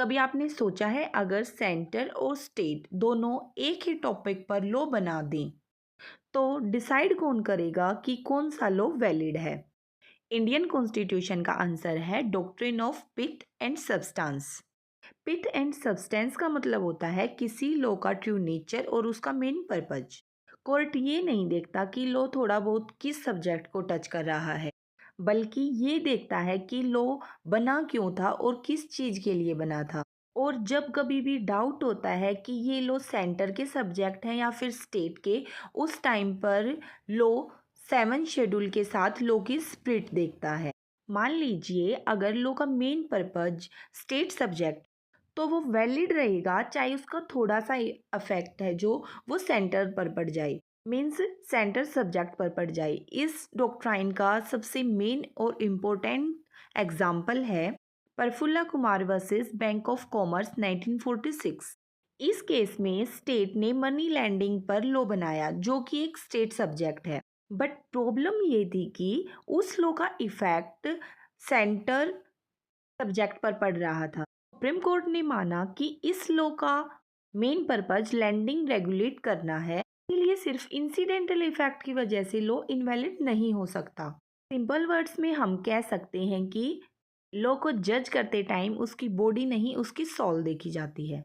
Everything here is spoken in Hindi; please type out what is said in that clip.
कभी आपने सोचा है अगर सेंटर और स्टेट दोनों एक ही टॉपिक पर लॉ बना दें तो डिसाइड कौन करेगा कि कौन सा लॉ वैलिड है? इंडियन कॉन्स्टिट्यूशन का आंसर है doctrine of pith and substance. Pith and substance का मतलब होता है किसी लॉ का ट्रू नेचर और उसका मेन पर्पज। कोर्ट ये नहीं देखता कि लॉ थोड़ा बहुत किस सब्जेक्ट को टच कर रहा है, बल्कि ये देखता है कि लॉ बना क्यों था और किस चीज के लिए बना था। और जब कभी भी डाउट होता है कि ये लॉ सेंटर के सब्जेक्ट हैं या फिर स्टेट के, उस टाइम पर लॉ 7 शेड्यूल के साथ लॉ की स्प्लिट देखता है। मान लीजिए अगर लॉ का मेन पर्पज स्टेट सब्जेक्ट, तो वो वैलिड रहेगा चाहे उसका थोड़ा सा अफेक्ट है जो वो सेंटर पर पड़ जाए, मीन्स सेंटर सब्जेक्ट पर पड़ जाए। इस डॉक्ट्राइन का सबसे मेन और इम्पोर्टेंट एग्जाम्पल है Prafulla Kumar versus bank of commerce 1946। इस केस में स्टेट ने मनी लैंडिंग पर लॉ बनाया जो कि एक स्टेट सब्जेक्ट है, बट प्रॉब्लम ये थी कि उस लॉ का इफेक्ट सेंटर सब्जेक्ट पर पड़ रहा था। सुप्रीम कोर्ट ने माना कि इस लॉ का मेन पर्पज लैंडिंग रेगुलेट करना है, इसलिए सिर्फ इंसिडेंटल इफेक्ट की वजह से लॉ इनवैलिड नहीं हो सकता। सिंपल वर्ड्स में हम कह सकते हैं कि लॉ को जज करते टाइम उसकी बॉडी नहीं उसकी सोल देखी जाती है।